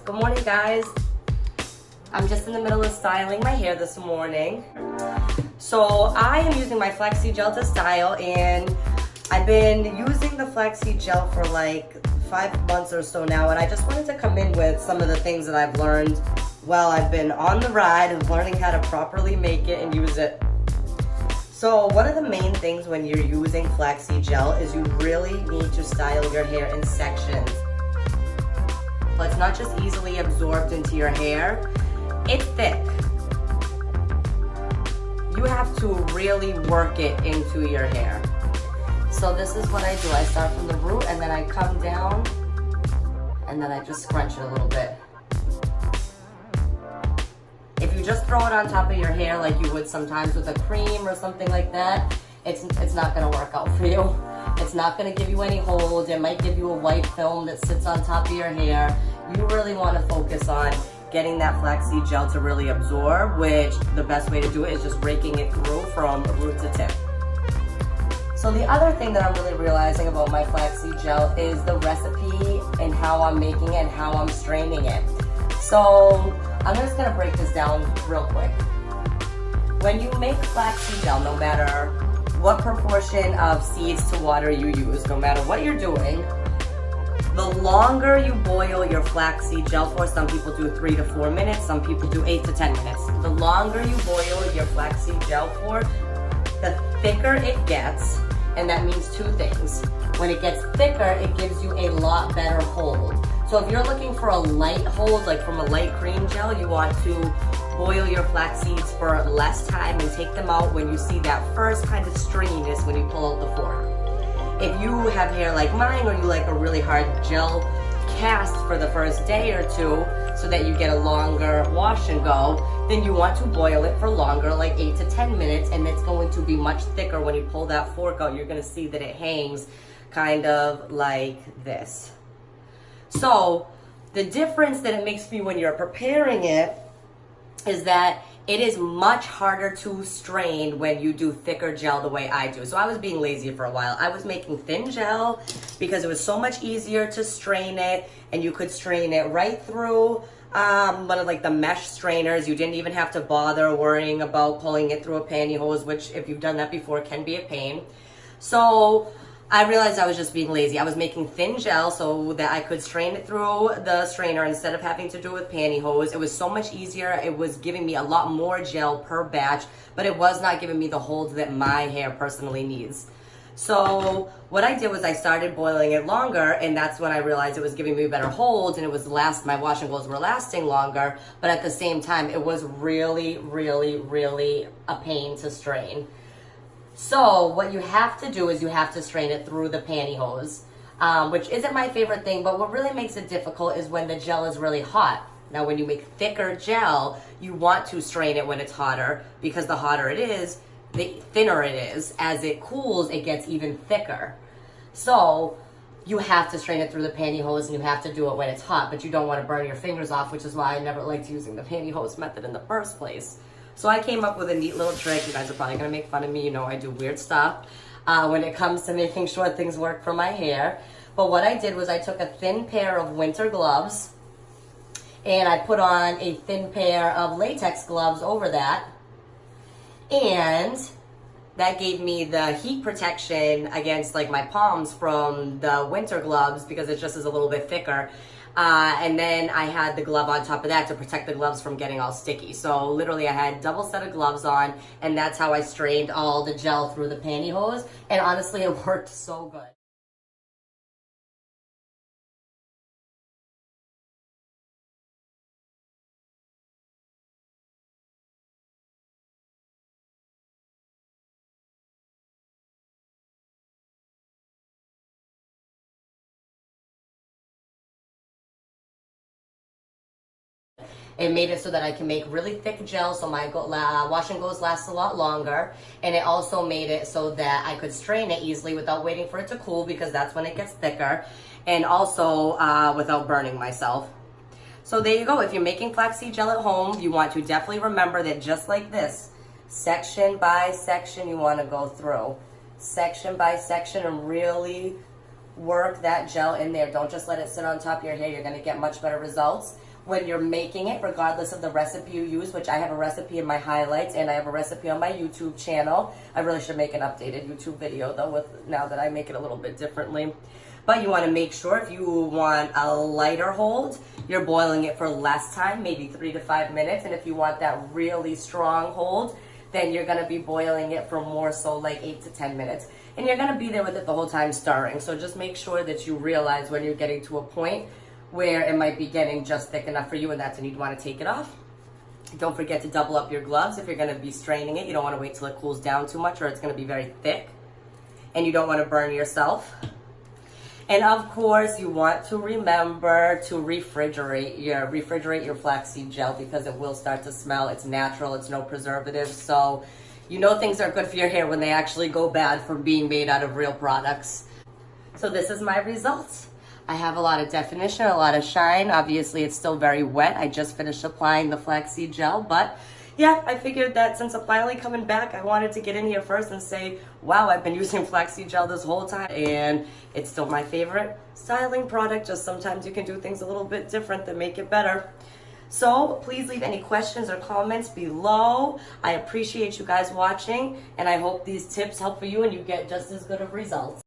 Good morning, guys. I'm just in the middle of styling my hair this morning. So I am using my flaxseed gel to style, and I've been using the flaxseed gel for like 5 months or so now, and I just wanted to come in with some of the things that I've learned while I've been on the ride of learning how to properly make it and use it. So one of the main things when you're using flaxseed gel is you really need to style your hair in sections. It's not just easily absorbed into your hair, it's thick. You have to really work it into your hair. So this is what I do. I start from the root and then I come down and then I just scrunch it a little bit. If you just throw it on top of your hair like you would sometimes with a cream or something like that, it's not gonna work out for you. It's not gonna give you any hold. It might give you a white film that sits on top of your hair. You really wanna focus on getting that flaxseed gel to really absorb, which the best way to do it is just raking it through from root to tip. So the other thing that I'm really realizing about my flaxseed gel is the recipe and how I'm making it and how I'm straining it. So I'm just gonna break this down real quick. When you make flaxseed gel, no matter what proportion of seeds to water you use, no matter what you're doing, the longer you boil your flaxseed gel for, some people do 3 to 4 minutes, some people do 8 to 10 minutes. The longer you boil your flaxseed gel for, the thicker it gets, and that means 2 things. When it gets thicker, it gives you a lot better hold. So if you're looking for a light hold, like from a light cream gel, you want to boil your flax seeds for less time and take them out when you see that first kind of stringiness when you pull out the fork. If you have hair like mine, or you like a really hard gel cast for the first day or two so that you get a longer wash and go, then you want to boil it for longer, like 8 to 10 minutes, and it's going to be much thicker. When you pull that fork out, you're gonna see that it hangs kind of like this. So the difference that it makes for you when you're preparing it is that it is much harder to strain when you do thicker gel the way I do. So I was being lazy for a while. I was making thin gel because it was so much easier to strain it, and you could strain it right through one of like the mesh strainers. You didn't even have to bother worrying about pulling it through a pantyhose, which if you've done that before can be a pain. So I realized I was just being lazy. I was making thin gel so that I could strain it through the strainer instead of having to do it with pantyhose. It was so much easier. It was giving me a lot more gel per batch, but it was not giving me the hold that my hair personally needs. So what I did was I started boiling it longer, and that's when I realized it was giving me a better hold, and it was my wash and goes were lasting longer, but at the same time, it was really, really, really a pain to strain. So what you have to do is you have to strain it through the pantyhose, which isn't my favorite thing, but what really makes it difficult is when the gel is really hot. Now, when you make thicker gel, you want to strain it when it's hotter, because the hotter it is, the thinner it is. As it cools, it gets even thicker. So you have to strain it through the pantyhose, and you have to do it when it's hot, but you don't want to burn your fingers off, which is why I never liked using the pantyhose method in the first place. So I came up with a neat little trick. You guys are probably gonna make fun of me. You know I do weird stuff when it comes to making sure things work for my hair. But what I did was I took a thin pair of winter gloves, and I put on a thin pair of latex gloves over that. And that gave me the heat protection against like my palms from the winter gloves, because it just is a little bit thicker. And then I had the glove on top of that to protect the gloves from getting all sticky. So literally I had double set of gloves on, and that's how I strained all the gel through the pantyhose. And honestly, it worked so good. It made it so that I can make really thick gel, so my wash and goes last a lot longer. And it also made it so that I could strain it easily without waiting for it to cool, because that's when it gets thicker. And also without burning myself. So there you go. If you're making flaxseed gel at home, you want to definitely remember that just like this, section by section you want to go through. Section by section, and really work that gel in there. Don't just let it sit on top of your hair. You're going to get much better results when you're making it, regardless of the recipe you use, which I have a recipe in my highlights and I have a recipe on my YouTube channel. I really should make an updated YouTube video though, now that I make it a little bit differently. But you want to make sure if you want a lighter hold, you're boiling it for less time, maybe 3 to 5 minutes. And if you want that really strong hold, then you're going to be boiling it for more so like 8 to 10 minutes. And you're going to be there with it the whole time stirring. So just make sure that you realize when you're getting to a point where it might be getting just thick enough for you, and that's when you'd want to take it off. Don't forget to double up your gloves if you're going to be straining it. You don't want to wait till it cools down too much or it's going to be very thick. And you don't want to burn yourself. And of course, you want to remember to refrigerate your flaxseed gel because it will start to smell. It's natural, it's no preservatives. So you know things are good for your hair when they actually go bad from being made out of real products. So this is my results. I have a lot of definition, a lot of shine. Obviously, it's still very wet. I just finished applying the flaxseed gel, but yeah, I figured that since I'm finally coming back, I wanted to get in here first and say, wow, I've been using flaxseed gel this whole time, and it's still my favorite styling product. Just sometimes you can do things a little bit different that make it better. So please leave any questions or comments below. I appreciate you guys watching, and I hope these tips help for you and you get just as good of results.